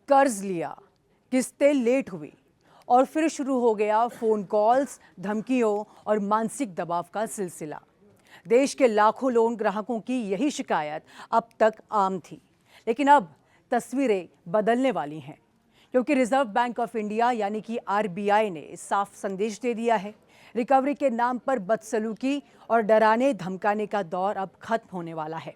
कर्ज लिया, किस्तें लेट हुई और फिर शुरू हो गया फोन कॉल्स, धमकियों और मानसिक दबाव का सिलसिला। देश के लाखों लोन ग्राहकों की यही शिकायत अब तक आम थी, लेकिन अब तस्वीरें बदलने वाली हैं, क्योंकि रिजर्व बैंक ऑफ इंडिया यानी कि आरबीआई ने साफ संदेश दे दिया है। रिकवरी के नाम पर बदसलूकी और डराने धमकाने का दौर अब खत्म होने वाला है।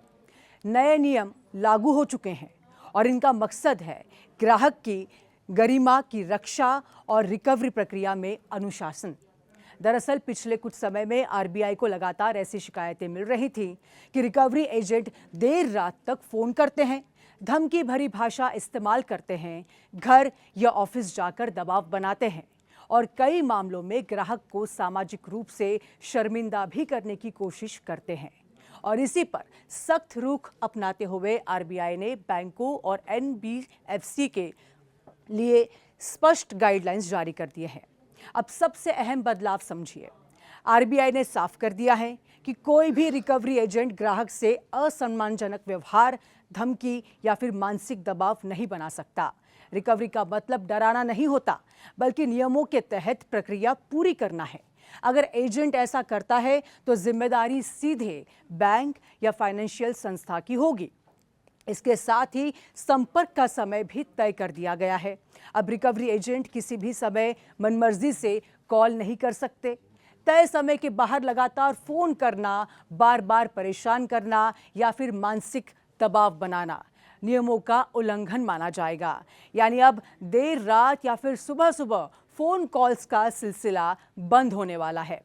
नए नियम लागू हो चुके हैं और इनका मकसद है ग्राहक की गरिमा की रक्षा और रिकवरी प्रक्रिया में अनुशासन। दरअसल पिछले कुछ समय में आरबीआई को लगातार ऐसी शिकायतें मिल रही थी कि रिकवरी एजेंट देर रात तक फोन करते हैं, धमकी भरी भाषा इस्तेमाल करते हैं, घर या ऑफिस जाकर दबाव बनाते हैं और कई मामलों में ग्राहक को सामाजिक रूप से शर्मिंदा भी करने की कोशिश करते हैं। और इसी पर सख्त रुख अपनाते हुए आरबीआई ने बैंकों और एनबीएफसी के लिए स्पष्ट गाइडलाइंस जारी कर दिए हैं। अब सबसे अहम बदलाव समझिए। आरबीआई ने साफ कर दिया है कि कोई भी रिकवरी एजेंट ग्राहक से असम्मानजनक व्यवहार, धमकी या फिर मानसिक दबाव नहीं बना सकता। रिकवरी का मतलब डराना नहीं होता, बल्कि नियमों के तहत प्रक्रिया पूरी करना है। अगर एजेंट ऐसा करता है तो जिम्मेदारी सीधे बैंक या फाइनेंशियल संस्था की होगी। इसके साथ ही संपर्क का समय भी तय कर दिया गया है। अब रिकवरी एजेंट किसी भी समय मनमर्जी से कॉल नहीं कर सकते। तय समय के बाहर लगातार फोन करना, बार बार परेशान करना या फिर मानसिक दबाव बनाना नियमों का उल्लंघन माना जाएगा। यानी अब देर रात या फिर सुबह सुबह फोन कॉल्स का सिलसिला बंद होने वाला है।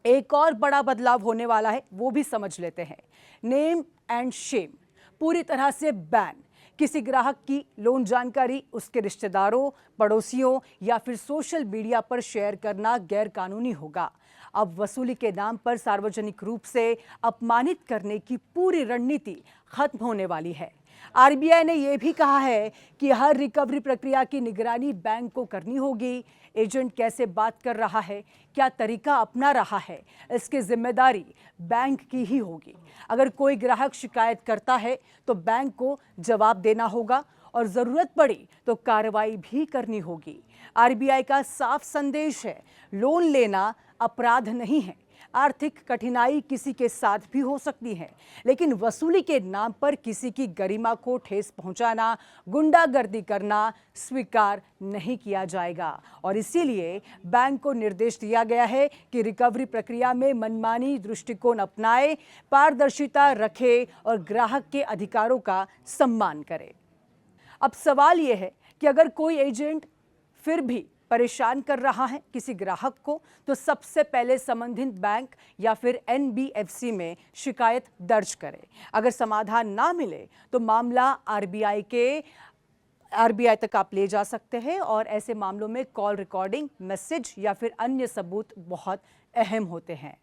एक और बड़ा बदलाव होने वाला है, वो भी समझ लेते हैं। नेम एंड शेम पूरी तरह से बैन। किसी ग्राहक की लोन जानकारी उसके रिश्तेदारों, पड़ोसियों या फिर सोशल मीडिया पर शेयर करना गैर कानूनी होगा। अब वसूली के नाम पर सार्वजनिक रूप से अपमानित करने की पूरी रणनीति खत्म होने वाली है। आरबीआई ने यह भी कहा है कि हर रिकवरी प्रक्रिया की निगरानी बैंक को करनी होगी। एजेंट कैसे बात कर रहा है, क्या तरीका अपना रहा है, इसकी जिम्मेदारी बैंक की ही होगी। अगर कोई ग्राहक शिकायत करता है तो बैंक को जवाब देना होगा और जरूरत पड़ी तो कार्रवाई भी करनी होगी। आरबीआई का साफ संदेश है, लोन लेना अपराध नहीं है। आर्थिक कठिनाई किसी के साथ भी हो सकती है, लेकिन वसूली के नाम पर किसी की गरिमा को ठेस पहुंचाना, गुंडागर्दी करना स्वीकार नहीं किया जाएगा। और इसीलिए बैंक को निर्देश दिया गया है कि रिकवरी प्रक्रिया में मनमानी दृष्टिकोण अपनाए, पारदर्शिता रखे और ग्राहक के अधिकारों का सम्मान करे। अब सवाल यह है कि अगर कोई एजेंट फिर भी परेशान कर रहा है किसी ग्राहक को, तो सबसे पहले संबंधित बैंक या फिर एनबीएफसी में शिकायत दर्ज करें। अगर समाधान ना मिले तो मामला आरबीआई तक आप ले जा सकते हैं और ऐसे मामलों में कॉल रिकॉर्डिंग, मैसेज या फिर अन्य सबूत बहुत अहम होते हैं।